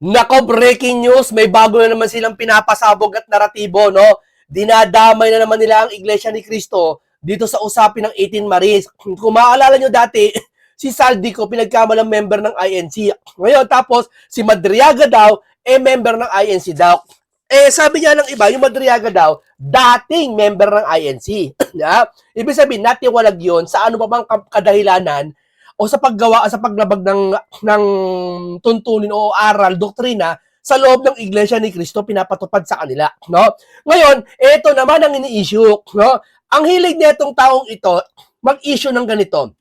Nako, breaking news, may bago na naman silang pinapasabog at naratibo, no? Dinadamay na naman nila ang Iglesia ni Cristo dito sa usapin ng 18 Maris. Kung maalala nyo dati, si Saldico pinagkamalang member ng INC. Ngayon, tapos si Madriaga daw, member ng INC daw. Sabi niya ng iba, yung Madriaga daw, dating member ng INC. Ibig sabihin, natiwalag yun sa ano pa bang kadahilanan o sa paggawa sa paglabag ng tuntunin o aral, doktrina sa loob ng Iglesia ni Cristo pinapatupad sa kanila, no? Ngayon, ito naman ang ini-issue, no? Ang hilig nitong taong ito mag-issue ng ganito.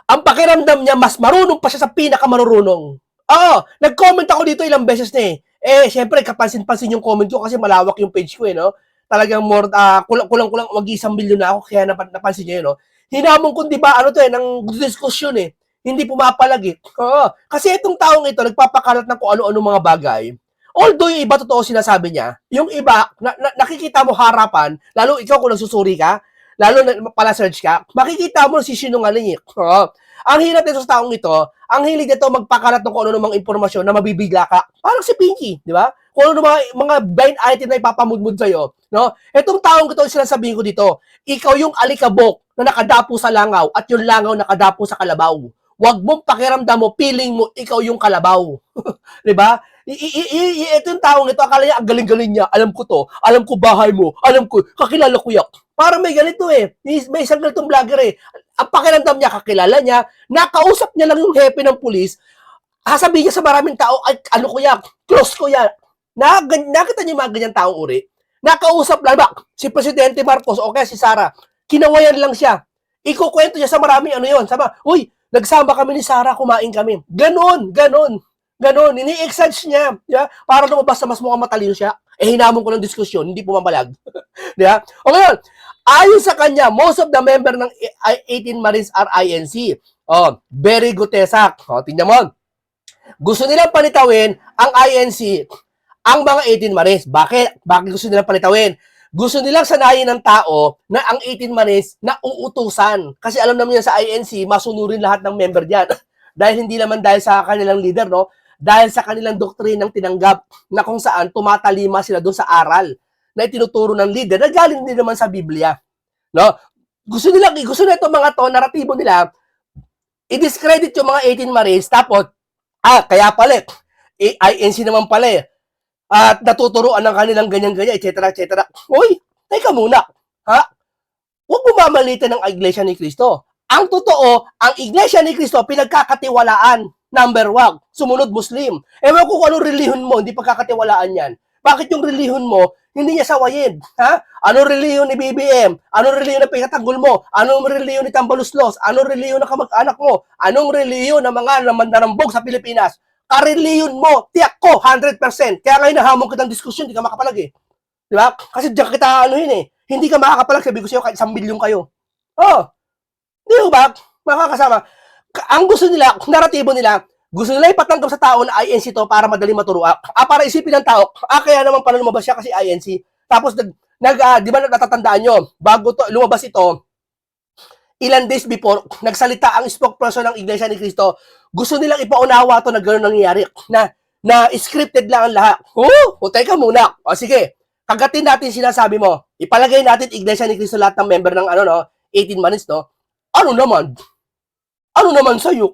Ang pakiramdam niya mas marunong pa siya sa pinakamarunong. Nag-comment ako dito ilang beses na syempre kapansin-pansin yung comment ko kasi malawak yung page ko no. Talagang more kulang-kulang mag-1 milyon na ako kaya napansin niyo no. Hinamon ko, di ba, ng diskusyon Hindi pumapalag Kasi itong taong ito, nagpapakalat ng kung ano-ano mga bagay. Although yung iba totoo sinasabi niya, yung iba, nakikita mo harapan, lalo ikaw kung nagsusuri ka, lalo na pala search ka, makikita mo sisinungaling Ang hirap nito sa taong ito, ang hilig nito magpakalat ng kung ano-ano mga impormasyon na mabibigla ka. Parang si Pinky, di ba? Kung ano mga blind item na ipapamudmud sa'yo. No? Itong taong ito, sinasabihin ko dito, ikaw yung alikabok na nakadapo sa langaw at yung langaw nakadapo sa kalabaw. Huwag mong pakiramdam mo, feeling mo, ikaw yung kalabaw. Di ba? Ito yung taong ito, akala niya, ang galing-galing niya, alam ko to, alam ko bahay mo, alam ko, kakilala ko yak. Parang may ganito may isang ganitong vlogger Ang pakiramdam niya, kakilala niya, nakausap niya lang yung hepe ng pulis, sasabihin niya sa maraming tao, ay, ano ko yan, close ko yan. Nakita niyo yung mga ganyang taong uri? Nakausap lang ba, si Presidente Marcos o kaya si Sara, kinawayan lang siya. Ikukwento niya sa maraming ano yun. Sama, uy, nagsama kami ni Sara, kumain kami. Ganon. Ini-exage niya. Yeah? Para lumabas na mas mukhang matalino siya. Hinamon ko ng diskusyon, hindi pumabalag. Yeah? O ngayon, ayon sa kanya, most of the member ng 18 Marines are INC. Very good, Tesak. Tingnan mo. Gusto nilang panitawin ang INC, ang mga 18 Marines. Bakit? Bakit gusto nilang panitawin? Gusto nilang sanayin ng tao na ang 18 Marines na uutusan. Kasi alam naman yan sa INC, masunurin lahat ng member diyan. Dahil hindi naman dahil sa kanilang leader, no? Dahil sa kanilang doktrinang tinanggap na kung saan tumatalima sila doon sa aral na itinuturo ng leader na galing din naman sa Biblia. No? Gusto nila itong mga to, naratibo nila, i-discredit yung mga 18 Marines, tapos, kaya pala, INC naman pala at natuturuan ng kanilang ganyan-ganyan, etc. Uy, teka muna. Huwag mo mamalitan ng Iglesia ni Cristo. Ang totoo, ang Iglesia ni Cristo, pinagkakatiwalaan. Number 1, sumunod Muslim. Ewan ko kung anong relihiyon mo, hindi pagkakatiwalaan yan. Bakit yung relihiyon mo, hindi niya sawayin? Anong relihiyon ni BBM? Anong relihiyon ng pinatatanggol mo? Anong relihiyon ni Tambaluslos? Anong relihiyon ng kamag-anak mo? Anong relihiyon ng mga mandarambog sa Pilipinas? Kareliyon mo, tiyak ko, 100%. Kaya ngayon nahamon kitang diskusyon, hindi ka makapalag Di ba? Kasi diyan kita hindi ka makakapalag, sabi ko sa'yo, kahit 1 milyon kayo. Di ba? Makakasama. Ang gusto nila, naratibo nila, gusto nila ipatanggap sa tao na INC to para madaling maturuan. Para isipin ng tao, kaya naman pala lumabas siya kasi INC. Tapos, di ba natatandaan nyo, bago to, lumabas ito, ilan days before, nagsalita ang spokesperson ng Iglesia ni Cristo, gusto nilang ipaunawa to na gano'n nangyayari, na scripted lang ang lahat. Teka muna. Sige, kagatin natin sinasabi mo. Ipalagay natin Iglesia ni Cristo lahat ng member ng 18 Marines, no? Ano naman sa'yo?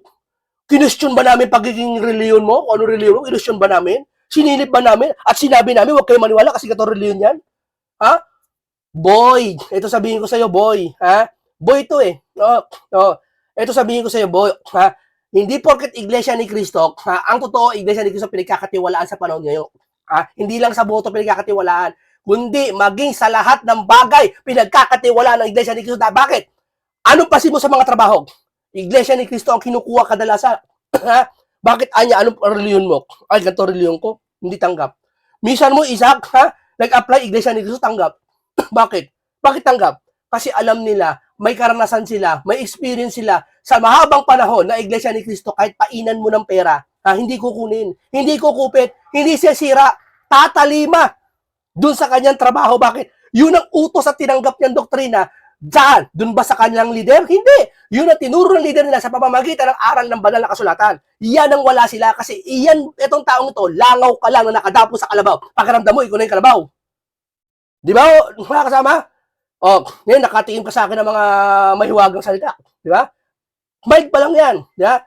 Kinestyon ba namin pagiging reliyon mo? Ano reliyon mo? Kinestyon ba namin? Sinilip ba namin? At sinabi namin, huwag kayo maniwala kasi gato reliyon yan? Boy, ito sabihin ko sa'yo, boy. Boy ito Ito sabihin ko sa'yo, boy. Hindi porket Iglesia ni Cristo, ang totoo, Iglesia ni Cristo pinagkakatiwalaan sa panahon ngayon. Hindi lang sa boto pinagkakatiwalaan, kundi maging sa lahat ng bagay pinagkakatiwalaan ng Iglesia ni Cristo. Bakit? Anong pasi mo sa mga trabaho? Iglesia ni Cristo ang kinukuha kadalasan. Bakit anong reliyon mo? Ay, ganito reliyon ko. Hindi tanggap. Minsan mo, Isaac, nag-apply Iglesia ni Cristo, tanggap. Bakit? Bakit tanggap? Kasi alam nila, may karanasan sila, may experience sila sa mahabang panahon na Iglesia ni Cristo, kahit painan mo ng pera, hindi kukunin, hindi kukupit, hindi siya sira, tatalima dun sa kanyang trabaho. Bakit? Yun ang utos at tinanggap niyang doktrina. Dun ba sa kanilang leader? Hindi. Yun ang tinuro ng leader nila sa pamamagitan ng aral ng banal na kasulatan. Yan ang wala sila kasi itong taong ito, langaw ka lang na nakadapo sa kalabaw. Pakiramdam mo, ikaw na yung kalabaw. Di ba, mga kasama? Ngayon, nakatingin ka sa akin ng mga mahiwagang salita. Di ba? Mild pa lang yan. Di ba?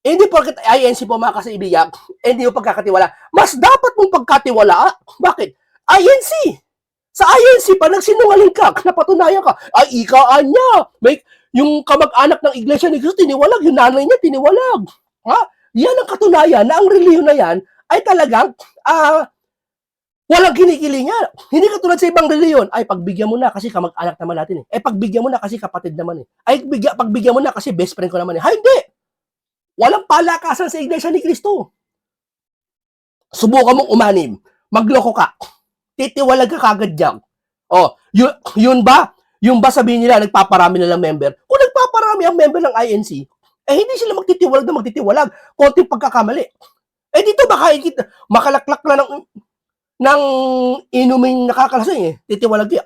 Hindi porket INC po mga kaibigan, hindi mo pagkakatiwala. Mas dapat mong pagkatiwala. Bakit? INC. Sa INC pa, nagsinungaling ka, napatunayan ka. Ay, ikaan niya. Yung kamag-anak ng Iglesia ni Cristo, tiniwalag. Yung nanay niya, tiniwalag. Ha? Yan ang katunayan na ang reliyon na yan ay talagang walang kinikilingan. Hindi katulad sa ibang reliyon. Ay, pagbigyan mo na kasi kamag-anak naman natin eh. Pagbigyan mo na kasi kapatid naman eh. Pagbigyan mo na kasi best friend ko naman eh. Hindi! Walang palakasan sa Iglesia ni Cristo. Subukan mong umanim. Magloko ka. Titiwalag ka kagad dyan. Yun ba? Yung ba sabihin nila nagpaparami na lang member? Kung nagpaparami ang member ng INC, hindi sila magtitiwalag. Konting pagkakamali. Dito baka makalaklak na ng inuming nakakalasing eh. Titiwalag ka.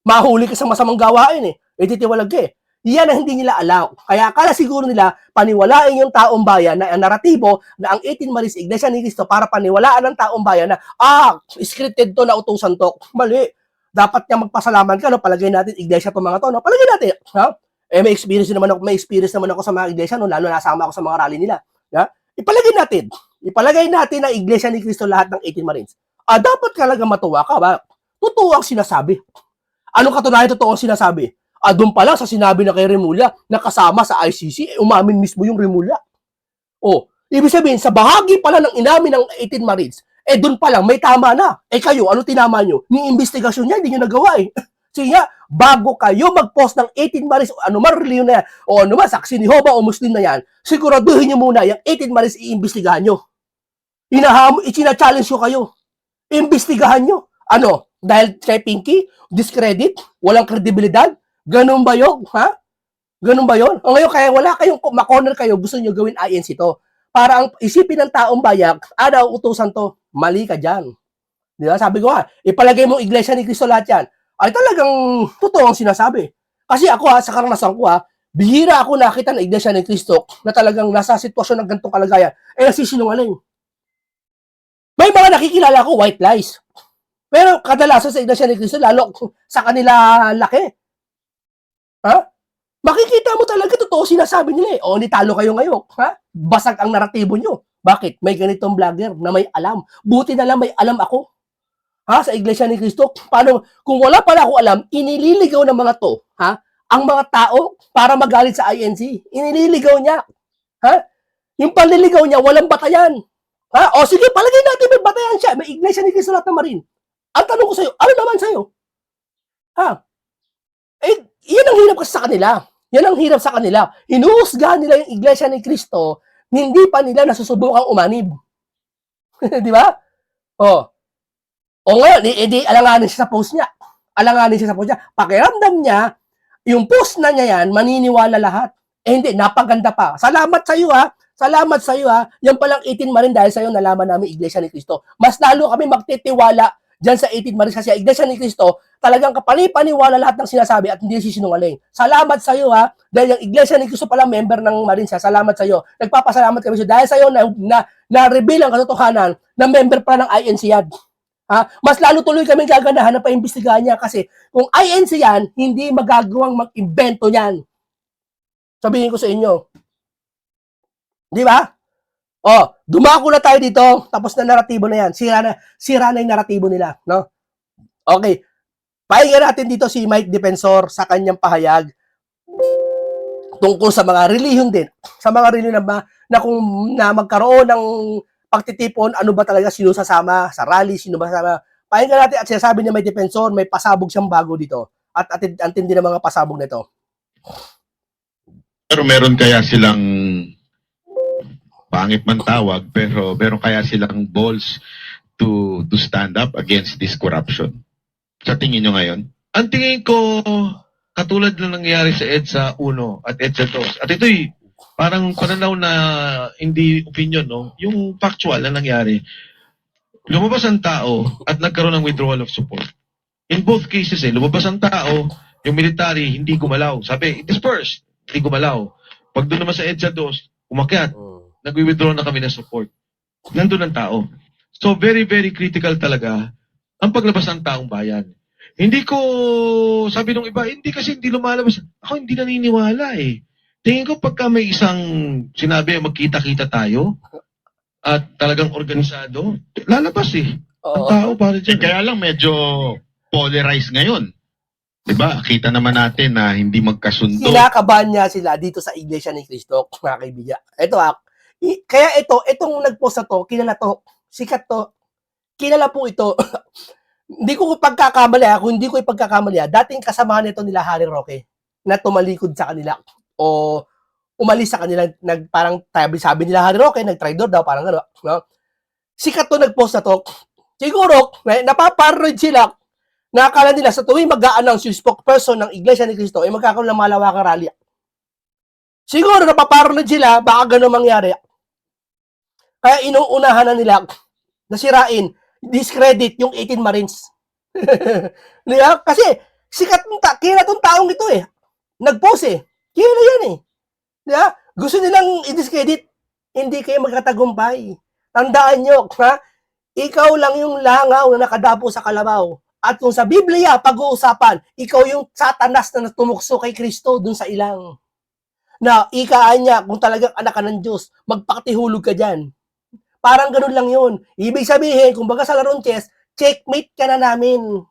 Mahuli ka sa masamang gawain eh. Titiwalag ka eh. Yan ang hindi nila alam. Kaya akala siguro nila paniwalain yung taong bayan na ang naratibo na ang 18 Maris Iglesia ni Cristo para paniwalaan ng taong bayan na scripted to na utusan to. Mali. Dapat niya magpasalamat ka, no? Palagay natin iglesia to mga to, no? Palagay natin, ha? May experience naman ako sa mga iglesia, no? Lalo nasama ako sa mga rally nila. Ha? Ipalagay natin na iglesia ni Cristo lahat ng 18 Marines. Dapat talaga matuwa ka, ba? Totoo ang sinasabi. Anong katunayan totoo ang sinasabi? Doon pa lang sa sinabi na kay Remulla na kasama sa ICC, umamin mismo yung Remulla. Ibig sabihin, sa bahagi pala ng inamin ng 18 Marines, doon pa lang, may tama na. Kayo, ano tinama nyo? Ni investigasyon niya, hindi nyo nagawa eh. Sige nga, bago kayo mag-post ng 18 Marines, o ano man reliyon na yan, o ano man, saksi ni Jehovah o Muslim na yan, siguraduhin nyo muna, yung 18 Marines iimbestigahan nyo. Ichina-challenge nyo kayo. Imbestigahan nyo. Ano? Dahil kay Pinky, discredit, walang kredibilidad, ganun ba yun? Ha? Ganun ba yun? O ngayon, kaya wala kayong makorner kayo, gusto nyo gawin INC to. Para ang isipin ng taong bayan, daw utusan to, mali ka dyan. Di ba? Sabi ko ipalagay mo iglesia ni Cristo lahat yan. Ay talagang totoo ang sinasabi. Kasi ako sa karanasan ko bihira ako nakita ng iglesia ni Cristo na talagang nasa sitwasyon ng ganitong kalagayan. Nasisinungaling. May mga nakikilala ko, white lies. Pero kadalasan sa iglesia ni Cristo, lalo sa kanila laki. Ha? Makikita mo talaga totoo sinasabi nila eh. Hindi talo kayo ngayon. Ha? Basag ang naratibo nyo. Bakit? May ganitong vlogger na may alam. Buti na lang may alam ako. Sa Iglesia ni Cristo. Paano? Kung wala pala ako alam, inililigaw ng mga to. Ang mga tao para magalit sa INC. Inililigaw niya. Yung panliligaw niya, walang batayan. Sige, palagay natin may batayan siya. May Iglesia ni Cristo lahat na marin. Ang tanong ko sa'yo, ano naman sa'yo? Yan ang hirap kasi sa kanila. Yan ang hirap sa kanila. Hinuhusgahan nila yung Iglesia ni Cristo, hindi pa nila nasusubukang umanib. Di ba? Ngayon, alanganin siya sa post niya. Pakiramdam niya, yung post na niya yan, maniniwala lahat. Hindi, napaganda pa. Salamat sa iyo Salamat sa iyo Yan palang 18 Marine dahil sa iyo nalaman namin Iglesia ni Cristo. Mas lalo kami magtitiwala diyan sa 18 Marines kasi Iglesia ni Cristo talagang kapani-paniwala lahat ng sinasabi at hindi sisinungaling. Salamat sa iyo dahil yung Iglesia ni Cristo pala member ng Marines Salamat sa iyo. Nagpapasalamat kami sa dahil sa iyo na-reveal ang katotohanan na member pala ng INC yan. Mas lalo tuloy kaming gaganahan na paimbestigahan niya kasi kung INC yan, hindi magagawang mag-invento niyan. Sabihin ko sa inyo. Di ba? Dumako na tayo dito, tapos na naratibo na yan. Sira na yung naratibo nila, no? Okay. Pakinggan natin dito si Mike Defensor sa kanyang pahayag tungkol sa mga relihiyon din. Sa mga relihiyon na magkaroon ng pagtitipon, ano ba talaga sino sasama sa rally, sino ba sasama. Pakinggan natin at sinasabi niya Mike Defensor, may pasabog siyang bago dito. At antindi ng mga pasabog nito. Pero meron kaya silang pangit man tawag, pero meron kaya silang balls to stand up against this corruption? Sa tingin nyo ngayon? Ang tingin ko, katulad na nangyari sa EDSA 1 at EDSA 2. At ito'y parang pananaw na hindi opinion, no? Yung factual na nangyari. Lumabas ang tao at nagkaroon ng withdrawal of support. In both cases, lumabas ang tao, yung military hindi gumalaw. Sabi, disperse. hindi gumalaw. Pag doon naman sa EDSA 2, umakyat, nagwi-withdraw na kami ng support. Nandun ang tao. So very, very critical talaga ang paglabas ng taong bayan. Hindi ko, sabi nung iba, hindi kasi hindi lumalabas. Ako hindi naniniwala eh. Tingin ko pagka may isang sinabi, magkita-kita tayo, at talagang organisado, lalabas eh. Ang tao para dyan. Kaya lang medyo polarized ngayon. 'Di ba? Kita naman natin na hindi magkasundo. Kinakabahan niya sila dito sa Iglesia ni Cristo, mga kaibigan. Ito kaya itong nag-post na to, kilala to, sikat to, kilala po ito. Hindi ko pagkakamali, kung hindi ko ipagkakamali, dating kasamahan nito nila Harry Roque na tumalikod sa kanila o umalis sa kanila, parang sabi nila Harry Roque, nag-traitor daw, parang gano'n. No? Sikat to nag-post na to. Siguro, napaparanoid sila, nakakala nila sa tuwing mag-a-announce yung spokesperson ng Iglesia ni Cristo ay magkakaroon ng malawakang rally. Siguro napaparanoid sila, baka gano'n mangyari. Kaya inuunahan na nila nasirain, discredit yung 18 Marines. Diba? Kasi sikat kila tong taong ito eh. Nag-post eh. Kila yan eh. Diba? Gusto nilang i-discredit, hindi kayo magkatagumpay. Tandaan nyo, ha? Ikaw lang yung langaw na nakadapo sa kalabaw. At kung sa Biblia, pag-uusapan, ikaw yung satanas na tumukso kay Kristo dun sa ilang. Na ikaan niya, kung talagang anak ka ng Diyos, magpakatihulog ka dyan. Parang ganun lang yun. Ibig sabihin, kung baga sa larong chess, checkmate ka na namin.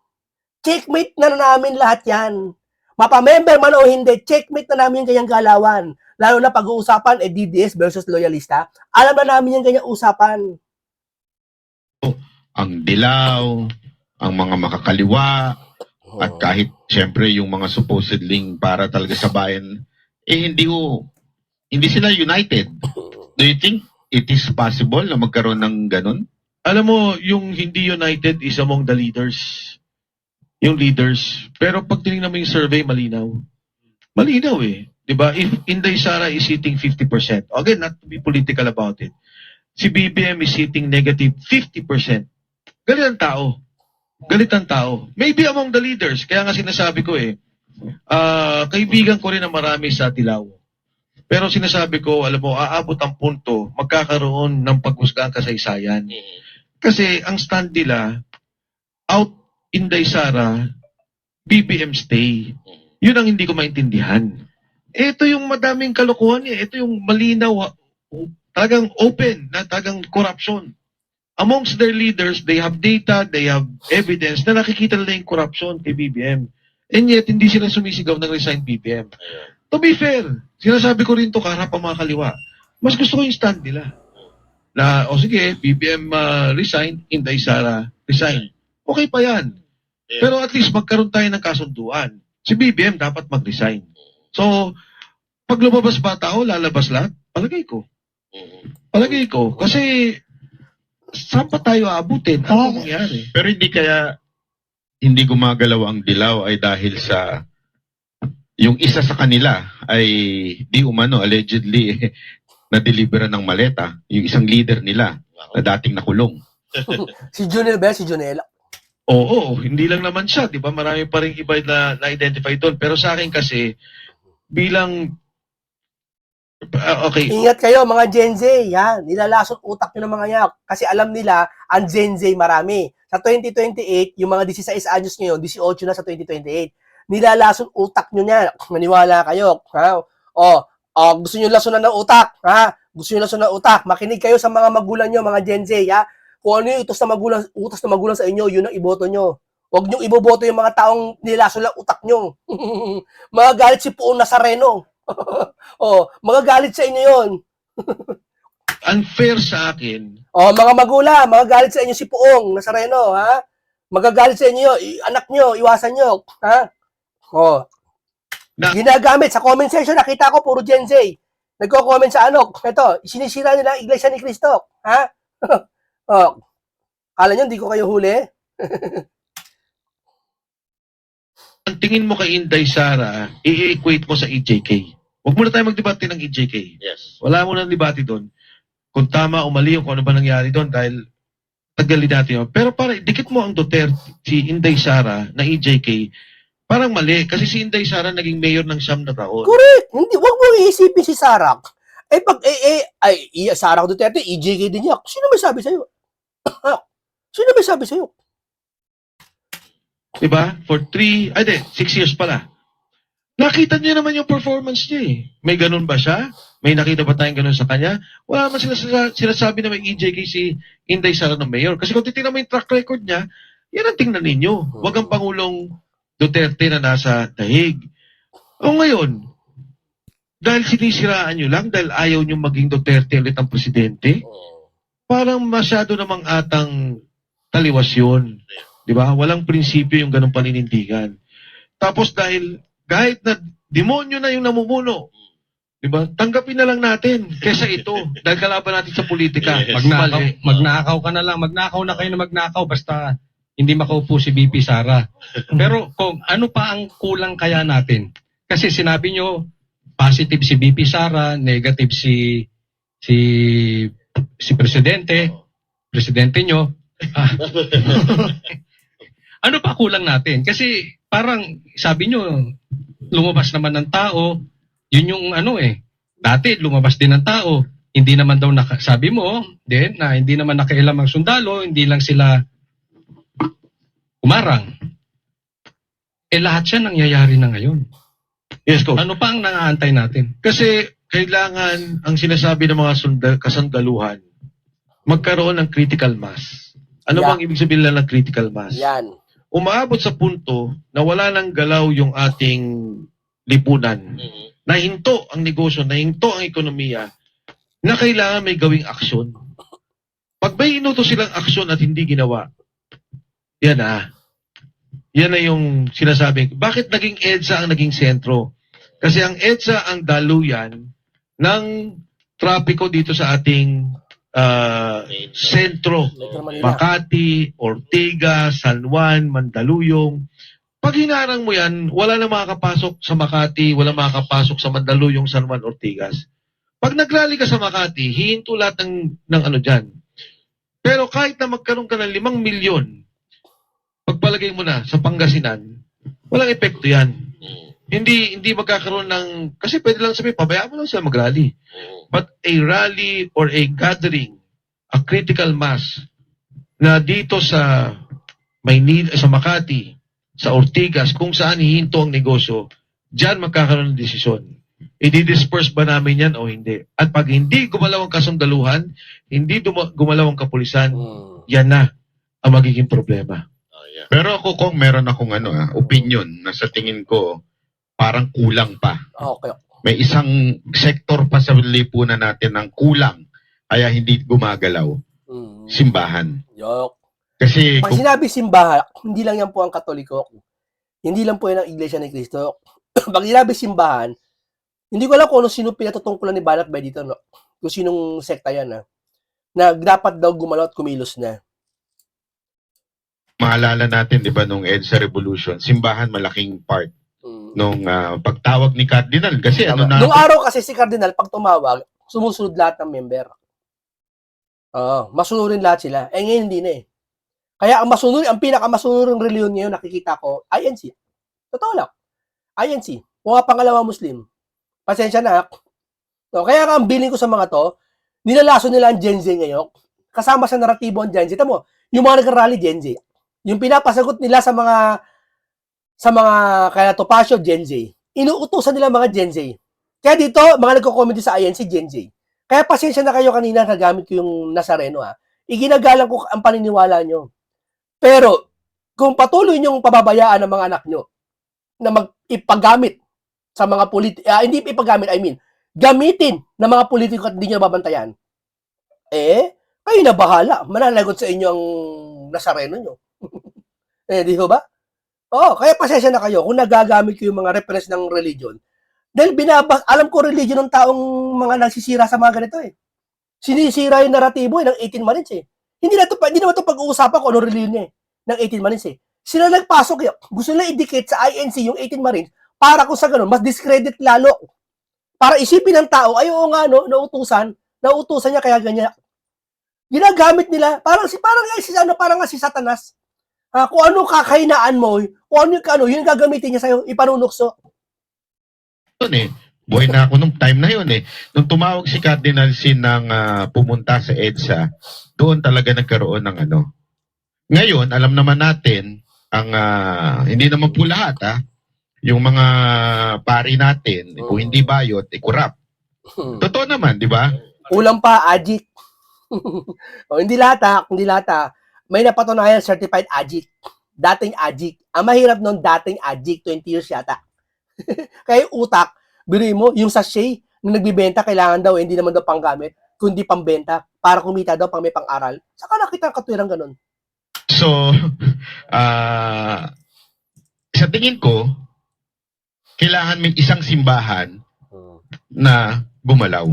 Checkmate na namin lahat yan. Mapamember man o hindi, checkmate na namin yung ganyang galawan. Lalo na pag-uusapan, DDS versus loyalista. Alam na namin yung ganyang usapan. Ang dilaw, ang mga makakaliwa, at kahit siyempre yung mga supposedly para talaga sa bayan, hindi sila united. Do you think it is possible na magkaroon ng ganun? Alam mo, yung hindi united is among the leaders. Yung leaders. Pero pag tinignan mo yung survey, malinaw. Malinaw eh. Diba? If Inday Sara is hitting 50%, again, not to be political about it, si BBM is hitting negative 50%. Galit ang tao. Galit ang tao. Maybe among the leaders. Kaya nga sinasabi ko eh, kaibigan ko rin na marami sa Tilaw. Pero sinasabi ko, alam mo, aabot ang punto, magkakaroon ng paghusga ang kasaysayan. Kasi ang stand nila, out Inday Sara, BBM stay. Yun ang hindi ko maintindihan. Ito yung madaming kalokohan eh. Ito yung malinaw, talagang open, na talagang corruption. Amongst their leaders, they have data, they have evidence na nakikita nila yung corruption kay BBM. And yet, hindi sila sumisigaw ng resign BBM. To be fair, sinasabi ko rin to kaharap ang mga kaliwa. Mas gusto ko yung stand nila. Na, sige, BBM resign, Inday Sara resign. Okay pa yan. Pero at least magkaroon tayo ng kasunduan. Si BBM dapat mag-resign. So, pag lumabas ba tao, lalabas lahat? Palagay ko. Palagay ko. Kasi, saan pa tayo aabutin? Ano mangyari? Pero hindi gumagalaw ang dilaw ay dahil sa yung isa sa kanila ay di umano allegedly na-deliveran ng maleta, yung isang leader nila na dating nakulong. Si Junel ba? Si Junel? Oo, hindi lang naman siya, 'di ba? Marami pa ring iba na na-identify doon. Pero sa akin kasi bilang okay. Ingat kayo mga Gen Z, yan. Nilalasot utak nyo ng mga yak. Kasi alam nila, ang Gen Z marami. Sa 2028, yung mga 16 anyos ngayon, 18 na sa 2028. Nilalasot utak nyo niyan. Maniwala kayo. Ha? Gusto nyo lasunan ng utak. Ha? Gusto nyo lasunan ng utak. Makinig kayo sa mga magulang nyo, mga Gen Z. Ha? Kung ano yung utos na magulang sa inyo, yun ang iboto nyo. Huwag nyo iboboto yung mga taong nilaso lang utak nyo. Magagalit si Puong Nazareno. Magagalit sa inyo yun. Unfair sa akin. Mga magulang, magagalit sa inyo si Puong Nazareno, ha? Magagalit sa inyo, anak nyo, iwasan nyo, ha? Ginagamit sa comment section, nakita ko puro Gen Z. Nagko-comment sa ito, sinisira nila ang Iglesia ni Cristo, ha? Kala nyo, hindi ko kayo huli? Ang tingin mo kay Inday Sara, i-equate mo sa EJK. Huwag muna tayo magdebate ng EJK. Yes. Wala mo nang debate doon. Kung tama o mali, kung ano ba nangyari doon dahil tagalin natin yun. Pero para dikit mo ang Duterte, si Inday Sara na EJK, Parang mali. Kasi si Inday Sara naging mayor ng 9 na taon. Correct. Hindi, wag mo iisipin si Sarak. Sara Duterte, EJK din niya. Sino may sabi sa'yo? Sino may sabi sa'yo? Diba? For 6 years pala. Nakita niyo naman yung performance niya eh. May ganun ba siya? May nakita ba tayong ganun sa kanya? Wala naman sinasabi na may EJK si Inday Sara ng mayor. Kasi kung titignan mo yung track record niya, yan ang tingnan ninyo. Huwag ang Pangulong Duterte na nasa dahig. O ngayon, dahil sinisiraan nyo lang, dahil ayaw nyo maging Duterte ulit ang presidente, parang masyado namang atang taliwas yun. Di ba? Walang prinsipyo yung ganong paninindigan. Tapos dahil kahit na demonyo na yung namumuno, di ba? Tanggapin na lang natin kesa ito. Dahil kalaban natin sa politika. Magnakaw ka na lang. Magnakaw na kayo na magnakaw. Basta hindi makaupo si BP Sara. Pero kung ano pa ang kulang kaya natin? Kasi sinabi nyo, positive si BP Sara, negative si presidente nyo. Ano pa kulang natin? Kasi parang sabi nyo, lumabas naman ng tao, yun yung dati lumabas din ng tao, hindi naman daw sabi mo, din na hindi naman nakailam ang sundalo, hindi lang sila umarang. Lahat siya nangyayari na ngayon. Yes, Coach. Ano pa ang nangaantay natin? Kasi kailangan ang sinasabi ng mga kasandaluhan magkaroon ng critical mass. Ano bang ibig sabihin lang ng critical mass? Yan. Umaabot sa punto na wala nang galaw yung ating lipunan. Nahinto ang negosyo, nahinto ang ekonomiya, na kailangan may gawing aksyon. Pag may inuto silang aksyon at hindi ginawa, yan na yung sinasabi. Bakit naging EDSA ang naging sentro? Kasi ang EDSA ang daluyan ng trapiko dito sa ating sentro. Makati, Ortigas, San Juan, Mandaluyong. Pag hinarang mo yan, wala na makakapasok sa Makati, wala makakapasok sa Mandaluyong, San Juan, Ortigas. Pag nagrally ka sa Makati, hihinto lahat ng ano dyan. Pero kahit na magkaroon ka ng 5 milyon, pagpalagay mo na sa Pangasinan, walang epekto yan. Hindi magkakaroon ng, kasi pwede lang sabihin, pabayaan mo lang sila mag-rally. But a rally or a gathering, a critical mass, na dito sa sa Makati, sa Ortigas, kung saan hihinto ang negosyo, dyan magkakaroon ng desisyon. I-disperse ba namin yan o hindi? At pag hindi gumalaw ang kasundaluhan, hindi gumalaw ang kapulisan, yan na ang magiging problema. Pero ako kung meron akong opinion na sa tingin ko parang kulang pa. Okay. May isang sektor pa sa lipunan natin ng kulang kaya hindi gumagalaw. Simbahan. Yok. Kasi Pag sinabi simbahan, hindi lang yan po ang Katoliko. Hindi lang po yan ang Iglesia ni Cristo. Pag sinabi simbahan, hindi ko alam kung sino pinatutungkulan ni Banat Bay dito, no? Kung sinong sekta yan, na dapat daw gumalaw at kumilos na. maalala natin, di ba, nung EDSA Revolution, simbahan malaking part nung pagtawag ni Cardinal. Kasi Nung araw kasi si Cardinal, pag tumawag, sumusunod lahat ng member. Masunurin lahat sila. Ngayon hindi na eh. Kaya ang pinakamasunuring reliyon ngayon nakikita ko, INC. Totoo lang. INC. Mga pangalawa Muslim. Pasensya na. Kaya ang billing ko sa mga to, nilalaso nila ang Gen Z ngayon. Kasama sa naratibo ang Gen Z. Tamo, yung mga nag-rally Gen Z. Yung pinapasagot nila sa mga kaya Topacio, Gen Z. Inuutusan nila mga Gen Z. Kaya dito, mga nagko-comment sa INC, Gen Z. Kaya pasensya na kayo kanina, nagamit ko yung Nazareno Iginagalang ko ang paniniwala nyo. Pero, kung patuloy nyong pababayaan ng mga anak nyo na ipagamit sa mga hindi ipagamit, gamitin ng mga politiko at hindi nyo babantayan, kayo na bahala. Mananagot sa inyo ang Nazareno nyo. Di ba? Kaya pasensya na kayo kung nagagamit ko yung mga reference ng religion. Dahil alam ko religion ng taong mga nagsisira sa mga ganito Sinisira yung naratibo ng 18 Marines Hindi naman ito pag-uusapan kung ano religion niya ng 18 Marines Sila nagpasok gusto nila i-dictate sa INC yung 18 Marines para kung sa ganun, mas discredit lalo. Para isipin ng tao, nautusan niya kaya ganyan. Ginagamit nila, parang si Satanas. Kung ano kakainaan mo, kung ano yun gagamitin niya sa'yo, ipanunukso. Yun eh. Buhay na ako nung time na yun eh. Nung tumawag si Cardinal Sin ng pumunta sa EDSA, doon talaga nagkaroon ng ano. Ngayon, alam naman natin, hindi naman po lahat yung mga pari natin, kung hindi bayot, corrupt. Totoo naman, di ba? Kulang pa, ajik. Hindi lahat may napatunayan certified ajik. Dating ajik. Ang mahirap nun, dating ajik, 20 years yata. Kaya utak, biri mo, yung sachet na nagbibenta, kailangan daw, hindi naman daw panggamit, kundi pambenta, para kumita daw pang may pang-aral. Saka nakita ang katwirang ganun. So, sa tingin ko, kailangan may isang simbahan na gumalaw.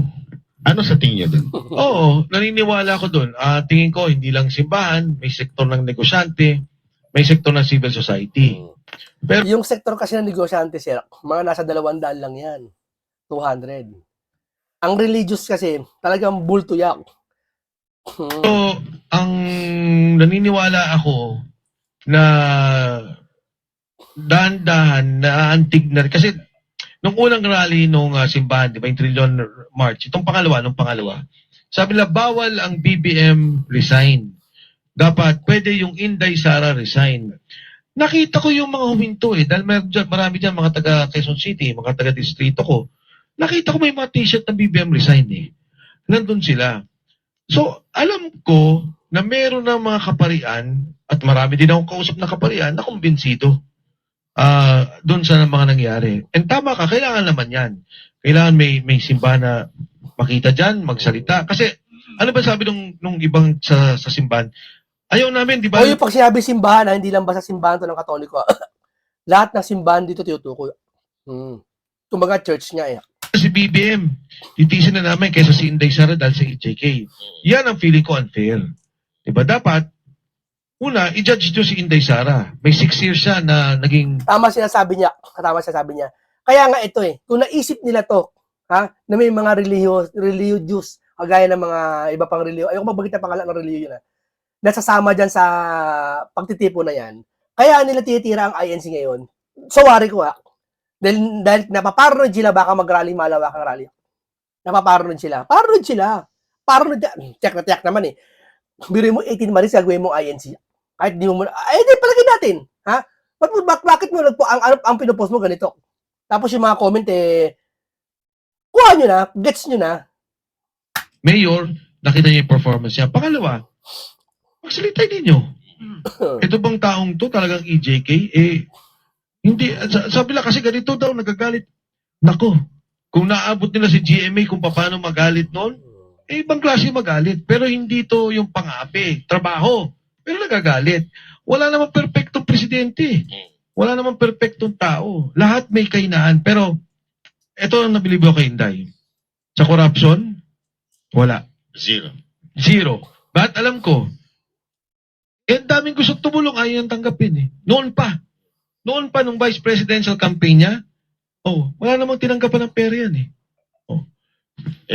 Ano sa tingin niyo dun? Oo, naniniwala ako doon. Tingin ko, hindi lang simbahan, may sektor ng negosyante, may sektor ng civil society. Pero Yung sektor kasi ng negosyante, sir, mga nasa 200 lang yan. 200. Ang religious kasi, talagang bulto yak. ang naniniwala ako na dahan-dahan naantig na rin. Kasi nung unang rally nung simbahan, di ba, yung Trillion March, nung pangalawa, sabi nila, bawal ang BBM resign. Dapat, pwede yung Inday Sara resign. Nakita ko yung mga huminto dahil marami dyan mga taga Quezon City, mga taga distrito ko. Nakita ko may mga t-shirt ng BBM resign Nandun sila. So, alam ko na meron ng mga kaparian at marami din akong kausap na kaparian na kumbinsido doon sa mga nangyari. And tama ka, kailangan naman yan. Kailangan may simbahan na makita dyan, magsalita. Kasi, ano ba sabi nung ibang sa simbahan? Ayaw namin, di ba? O yung pag sinabi simbahan, hindi lang basta simbahan to ng Katoliko. Lahat ng simbahan dito tinutukoy. Kumbaga church nga Si BBM, titisin na namin kaysa si Inday Sara dahil sa EJK. Yan ang feeling ko unfair. Diba? Dapat, una, i-judge nyo si Inday Sara. May 6 years siya na naging... Tama sinasabi niya. Kaya nga ito kung naisip nila to, na may mga religious, kagaya ng mga iba pang religion, ayoko magbagit ang pangalan ng religion nasasama dyan sa pagtitipo na yan. Kaya nila tinitira ang INC ngayon. So, worry ko dahil napaparanoid sila, baka mag-rally malawakang rally. Napaparanoid sila. Paranoid sila. Tiyak na tiyak naman Biro mo 18 Maris, gagawin mo INC. Kahit di mo di palagay natin. Bakit mo ang pinupost mo ganito? Tapos yung mga comment kuha nyo na, gets nyo na. Mayor, nakita niya yung performance niya. Pangalawa, magsalita ninyo. Ito bang taong to talagang EJK? Hindi. Sabi lang kasi ganito daw, nagagalit. Nako, kung naabot nila si GMA kung paano magalit noon, ibang klase magalit. Pero hindi to yung pang-api. Trabaho. Pero nagagalit. Wala namang perpektong presidente. Wala namang perpektong tao. Lahat may kainaan. Pero, ito ang nabilib ko kay Inday. Sa corruption, wala. Zero. Bakit alam ko? Daming gusto tumulong, ayaw yung tanggapin Noon pa, nung vice presidential campaign niya, wala namang tinanggapan ng pera yan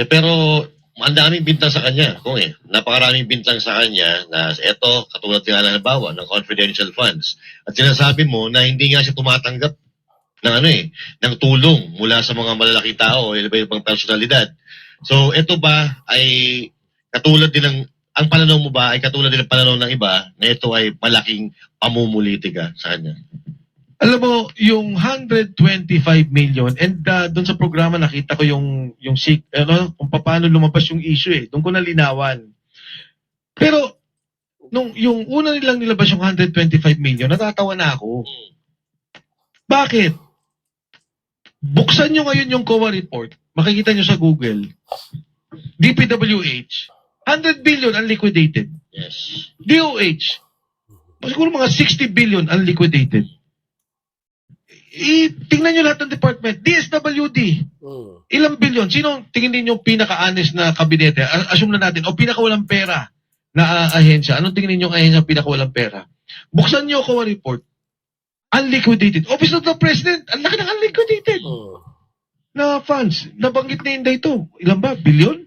Pero, ang daming bintang sa kanya. Napakaraming bintang sa kanya na eto, katulad nga halimbawa ng confidential funds. At sinasabi mo na hindi nga siya tumatanggap ng ng tulong mula sa mga malalaking tao o iba-ibang personalidad. So, ito ba ay katulad din ang pananaw mo ba ay katulad din ng pananaw ng iba na ito ay malaking pamumulitika sa kanya? Alam mo, yung 125 million, and doon sa programa nakita ko kung paano lumabas yung issue Doon ko nalinawan. Pero, yung una nilang nilabas yung 125 million, natatawa na ako. Bakit? Buksan nyo ngayon yung COA report, makikita nyo sa Google, DPWH, 100 billion unliquidated. Yes. DOH, siguro mga 60 billion unliquidated. Tingnan nyo lahat ng department. DSWD, ilang billion? Sino tingin ninyo pinaka-honest na kabinete? Assume na natin, o pinaka-walang pera na ahensya. Anong tingin ninyo ang ahensya pinaka-walang pera? Buksan nyo COA report. Unliquidated. Office of the President, ang laki ng unliquidated na funds. Nabanggit na Inday ito. Ilan ba? Billion?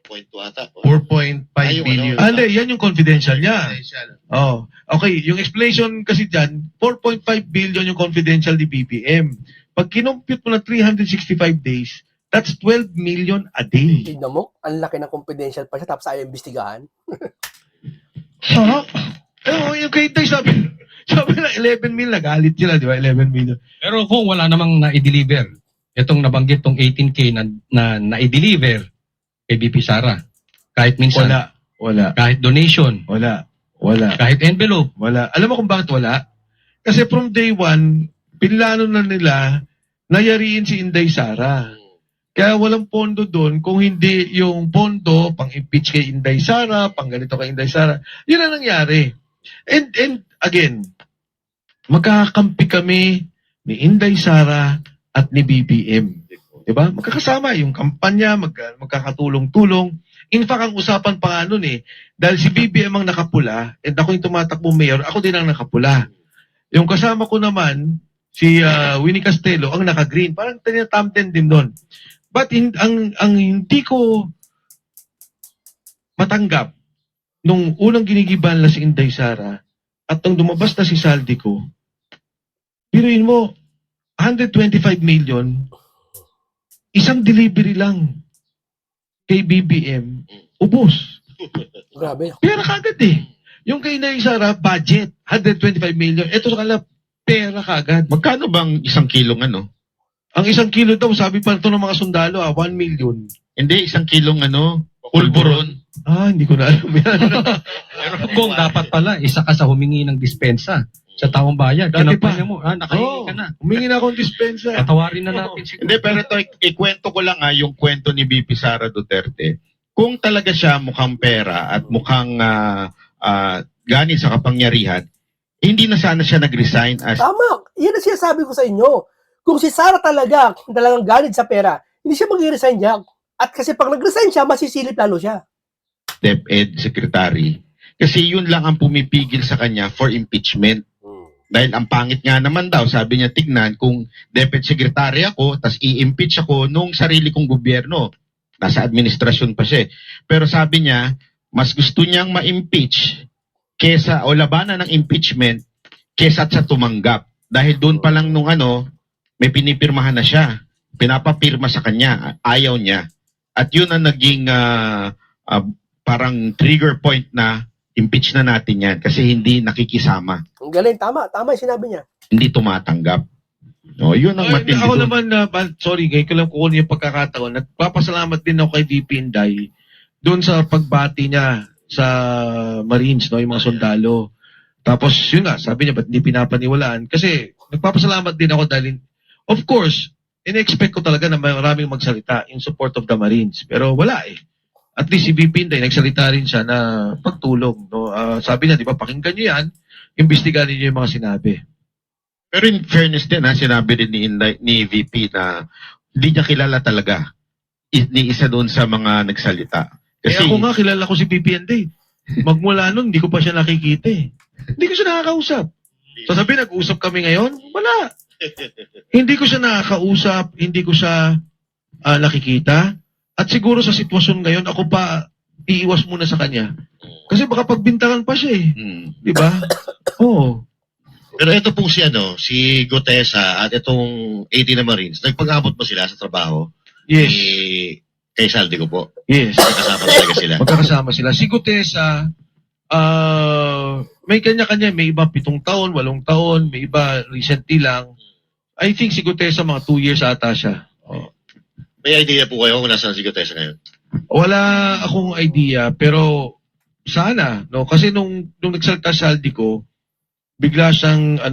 4.2 ata. 4.5 Ay, yung billion. ano? Yan yung confidential niya. Okay, yung explanation kasi dyan, 4.5 billion yung confidential ni BBM. Pag kinompute mo na 365 days, that's 12 million a day. Tignan mo, ang laki ng confidential pa siya tapos ayaw imbestigahan. Ha? Yung kay Tay sabi na 11 million, nagalit sila, di ba? 11 million. Pero kung wala namang na-deliver, itong nabanggit tong 18K na na-deliver kay BP Sara, kahit minsan, Wala. kahit donation, Wala. kahit envelope, Wala. Alam mo kung bakit wala? Kasi from day one, pinlano na nila na yariin si Inday Sara. Kaya walang pondo doon kung hindi yung pondo pang-impeach kay Inday Sara, pang ganito kay Inday Sara. Yun ang nangyari. And again, magkakampi kami ni Inday Sara at ni BBM. Diba? Magkakasama yung kampanya, magkakatulong-tulong. In fact, ang usapan pa nga nun dahil si BBM ang nakapula, and ako yung tumatakbo mayor, ako din ang nakapula. Yung kasama ko naman, si Winnie Castelo, ang naka-green. Parang tinatamten din doon. But ang hindi ko matanggap, nung unang ginigiban na si Inday Sara, at nung lumabas na si Saldico, biruin mo, 125 million, isang delivery lang kay BBM, ubos. Grabe. Pera kagad Yung kay Inday Sara, budget, 125 million. Ito sa kanila, pera kagad. Magkano bang isang kilong ano? Ang isang kilo daw, sabi pa ito ng mga sundalo, 1 million. Hindi, isang kilong ano? Pulburon. Hindi ko na alam yan. pero kung dapat pala, isa ka sa humingi ng dispensa sa taong bayan, Dati kinampanya pa. mo, nakahingi ka na. Humingi na akong dispensa. Patawarin na natin siguro. Hindi, pero ito, ikwento ko lang yung kwento ni BP Sara Duterte. Kung talaga siya mukhang pera at mukhang ganin sa kapangyarihan, hindi na sana siya nag-resign as Tama. Yan ang sinasabi ko sa inyo. Kung si Sara talagang ganid sa pera, hindi siya mag-resign niya. At kasi pag nag-resign siya, masisilip lalo siya. DepEd Secretary. Kasi yun lang ang pumipigil sa kanya for impeachment. Dahil ang pangit nga naman daw, sabi niya, tignan, kung DepEd Secretary ako, tas i-impeach ako nung sarili kong gobyerno. Nasa administrasyon pa siya. Pero sabi niya, mas gusto niyang ma-impeach o labanan ng impeachment kesa sa tumanggap. Dahil doon pa lang nung may pinipirmahan na siya. Pinapapirma sa kanya. Ayaw niya. At yun ang naging parang trigger point na impeach na natin yan kasi hindi nakikisama. Ang galing. Tama yung sinabi niya. Hindi tumatanggap. O, yun ang matindi Ako doon. naman, sorry, ngayon ko lang kukunin yung pagkakataon. Nagpapasalamat din ako kay VP Inday doon sa pagbati niya sa Marines, no, yung mga sundalo. Tapos, yun nga, sabi niya, ba't hindi pinapaniwalaan? Kasi, nagpapasalamat din ako dahil, of course, in-expect ko talaga na maraming magsalita in support of the Marines. Pero wala At least si VP Inday, nagsalita rin siya na pagtulong. No? Sabi niya, di ba, pakinggan niyo yan, imbestigahan niyo yung mga sinabi. Pero in fairness din, sinabi rin ni VP na hindi niya kilala talaga. Ni isa doon sa mga nagsalita. Kasi Ako nga, kilala ko si VP Inday. Magmula nun, hindi ko pa siya nakikita Hindi ko siya nakakausap. So sabi, nag-usap kami ngayon? Wala. Hindi ko siya nakakausap, hindi ko siya nakikita. At siguro sa sitwasyon ngayon, ako pa iiwas muna sa kanya. Kasi baka pagbintangan pa siya Di ba? Oo. Pero ito pong si Gotesa at itong 18 na Marines, nagpag-abot ba sila sa trabaho? Yes. Kay Saldico po. Yes. Kasama talaga sila. Magkakasama sila. Si Gutesa, may kanya-kanya. May iba 7 taon, 8 taon, may iba recently lang. I think si Gutesa mga 2 years ata siya. May idea po kayo kung nasaan si Gotesa ngayon? Wala akong idea, pero sana, no? Kasi nung nagsalita si Saldico, bigla siyang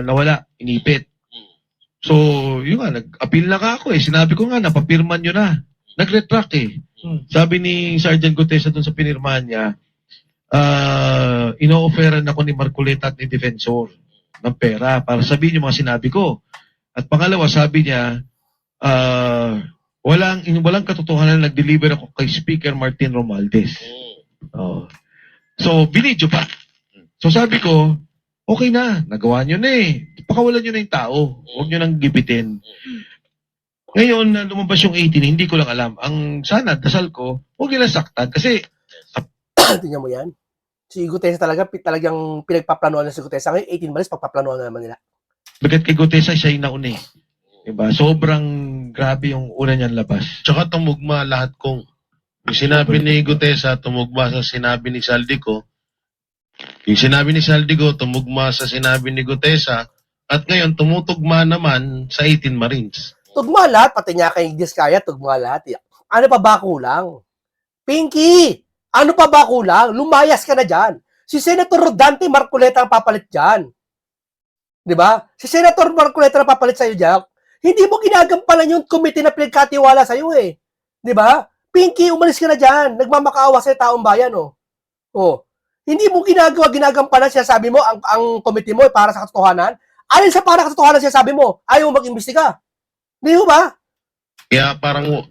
nawala, inipit. So, yun nga, nag-appeal na ako Sinabi ko nga, napapirman nyo na. Nag-retract Sabi ni Sergeant Gutesa dun sa pinirmahan niya, ino-offeran ako ni Marcoleta at ni Defensor ng pera para sabihin yung mga sinabi ko. At pangalawa, sabi niya, walang katotohanan na nag-deliver ako kay Speaker Martin Romualdez. So, binidyo pa. So, sabi ko, okay na, nagawa nyo na pakawalan nyo na yung tao. Huwag nyo nang gipitin. Ngayon, na lumabas yung 18, hindi ko lang alam. Ang sana, dasal ko, huwag nila saktan. Kasi, Tingnan mo yan. Si Gutesa talagang pinagpaplanuhan na si Gutesa. Ngayon, 18 Maris, pagpaplanuhan na naman nila. Bagat kay Gutesa, siya yung nauna eh. Diba? Sobrang grabe yung una niyang labas. Tsaka tumugma lahat kung yung sinabi ni Gutesa, tumugma sa sinabi ni Saldico. Yung sinabi ni Saldico, tumugma sa sinabi ni Gutesa. At ngayon, tumutugma naman sa 18 Marines. Tugma lahat, pati niya kay Diskaya, tugma lahat. Ano pa ba kulang? Pinky! Ano pa ba kulang? Lumayas ka na dyan. Si Senator Dante Marcoleta ang papalit dyan. Di ba? Si Senator Marcoleta ang papalit sa'yo, Jack. Hindi mo ginagampanan yung committee na pinagkatiwala sa'yo eh. Di ba? Pinky, umalis ka na dyan. Nagmamakaawa sa taong bayan, oh. Oh. Hindi mo ginagampanan siya, sabi mo, ang committee mo ay para sa katotohanan. Alin sa para sa katotohanan siya, sabi mo, ayaw mo mag-imbestiga. Di ba? Kaya parang,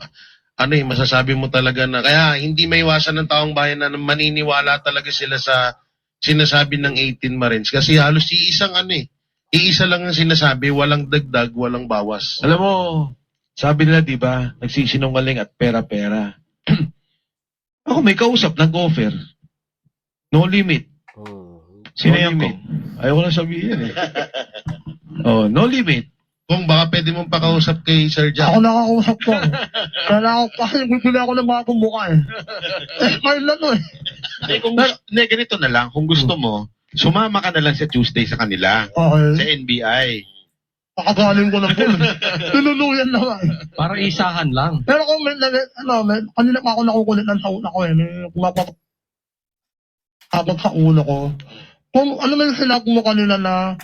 masasabi mo talaga na, kaya hindi maiwasan ng taong bayan na maniniwala talaga sila sa sinasabi ng 18 Marines. Kasi halos iisa lang ang sinasabi, walang dagdag, walang bawas. Alam mo, sabi nila, di ba, nagsisinungaling at pera-pera. Ako may kausap, nag-offer. No limit. Sino No yan, limit. Ayaw ko na sabihin eh. Oh, no limit. Kung baka pwede mong pakausap kay Sir Jack. Ako nakakausap ko. Kaya ako, kasi bibili ako ng bagong mukha eh. Smile na to eh. Hindi, ganito na lang. Kung gusto mo, sumama ka na lang sa Tuesday sa kanila. Sa Okay. NBI. Pakagaling ko ng pool. Tinuluyan naman. Parang isahan lang. Pero kung kanina pa ako nakukulit ng sa una ko eh. May kumapapagod sa ulo ko. Kung ano man sinabi mo kanina na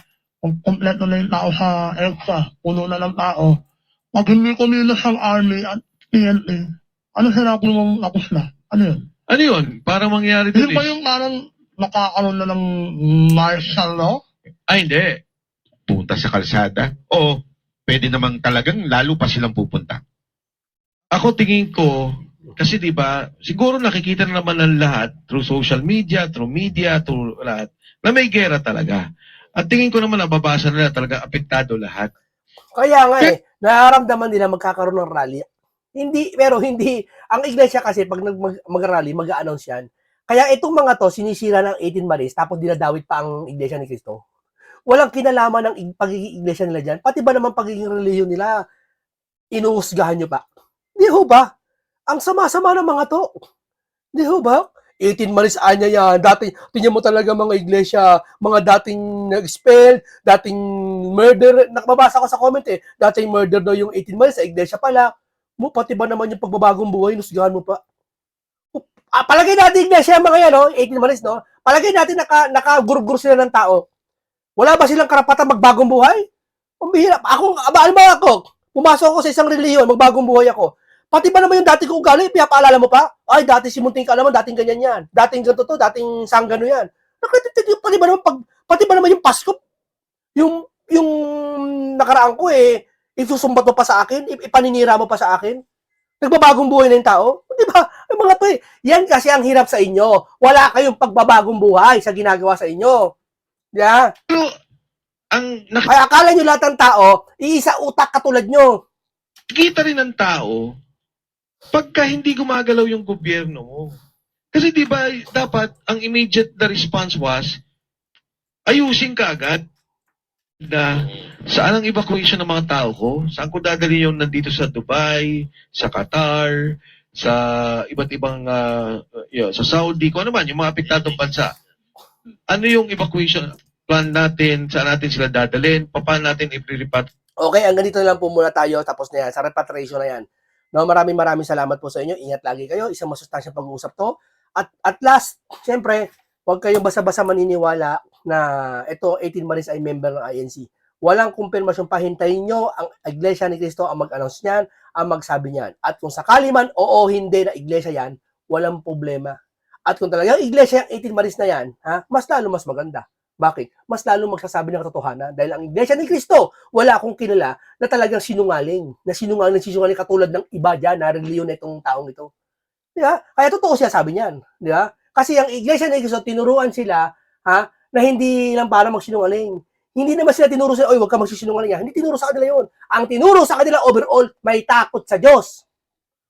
kung kompleto na yung tao sa EDSA, puno na ng tao. Pag hindi kumilos ang Army at PNA, ano sinabi mo tapos na? Ano yun? Ano yun? Para mangyari Yun din ba yung parang nakakaroon na ng martial law? Ay, hindi. Punta sa kalsada. Oo, pwede namang talagang lalo pa silang pupunta. Ako tingin ko, kasi di ba, siguro nakikita na naman ng lahat through social media, through lahat, na may gera talaga. At tingin ko naman nababasa nila talaga apektado lahat. Kaya nga nararamdaman nila magkakaroon ng rally. Pero hindi, ang iglesia kasi pag mag-rally, mag-a-announce yan. Kaya itong mga to, sinisira ng 18 Maris, tapos dinadawit pa ang iglesia ni Cristo. Walang kinalaman ng pagiging iglesia nila dyan. Pati ba naman pagiging reliyon nila, inuusgahan nyo pa? Di ho ba? Ang sama-sama ng mga to. Di ho ba? 18 Maris anya yan. Tingnan mo talaga mga iglesia, mga dating nag-expel, dating murder. Nakababasa ko sa comment eh. Dating murder daw yung 18 Maris sa iglesia pala. Pati ba naman yung pagbabagong buhay, nusgahan mo pa? Palagay natin iglesia mga yan, no? 18 Maris, no? Palagay natin naka-gurgur sila ng tao. Wala ba silang karapatan magbagong buhay? Ang bihira. Alam mo ako, pumasok ako sa isang reliyon, magbagong buhay ako. Pati ba naman yung dating kong ugali, pinapaalala mo pa? Ay, dati si Munting ka naman, dating ganyan yan. Dating ganito to, dating sanggano yan. Pati ba naman yung Pasko, yung nakaraan ko isusumbat mo pa sa akin, ipaninira mo pa sa akin. Nagbabagong buhay na yung tao. Di ba? Yung mga to yan kasi ang hirap sa inyo. Wala kayong pagbabagong buhay sa ginagawa sa inyo. Yeah. Pero, Ay, akala nyo lahat ng tao, iisa utak katulad nyo. nakikita rin ng tao, pagka hindi gumagalaw yung gobyerno mo. Kasi di ba dapat ang immediate na response was, ayusin ka agad na saan ang evacuation ng mga tao ko? Saan ko dadali yung nandito sa Dubai, sa Qatar, sa iba't ibang, sa Saudi, kung ano man, yung mga apektadong bansa. Ano yung evacuation plan natin? Saan natin sila dadalhin? Paano natin i-repart? Okay, hanggang dito na lang po muna tayo. Tapos na yan. Sa repatriation na yan. No, maraming salamat po sa inyo. Ingat lagi kayo. Isang masustansyang pag-uusap to. At last, siyempre, huwag kayong basa-basa maniniwala na ito, 18 Marines ay member ng INC. Walang kumpirmasyon pa. Hintayin nyo ang Iglesia ni Cristo ang mag-announce niyan, ang magsabi niyan. At kung sakali man, oo, hindi na Iglesia yan, walang problema. At kung talagang Iglesia yung 18 Marines na yan, mas lalo mas maganda. Bakit? Mas lalo magsasabi ng katotohanan. Dahil ang Iglesia ni Cristo, wala akong kilala na talagang sinungaling. Na sinungaling katulad ng iba dyan na reliyon na itong taong ito. Di ba? Kaya totoo siya sabi niyan. Di ba? Kasi ang Iglesia ni Cristo, tinuruan sila na hindi lang para magsinungaling. Hindi naman sila tinuro sila, oy, huwag ka magsisinungaling. Hindi tinuro sa kanila yun. Ang tinuro sa kanila overall, may takot sa Diyos.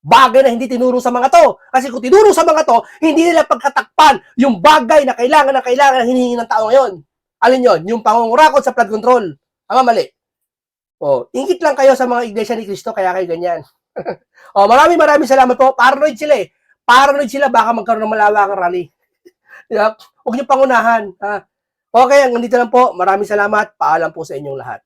bagay na hindi tinuro sa mga to. Kasi kung tinuro sa mga to, hindi nila pagkatakpan yung bagay na kailangan na hinihingi ng tao ngayon. Alin yon? Yung pangungurakot sa flood control. Tama, mali. O, ingit lang kayo sa mga iglesia ni Cristo, kaya kayo ganyan. O, maraming salamat po. Paranoid sila eh. Paranoid sila, baka magkaroon ng malawakang rally. Diba? Huwag niyo pangunahan. Ha? Okay, hanggang dito lang po. Maraming salamat. Paalam po sa inyong lahat.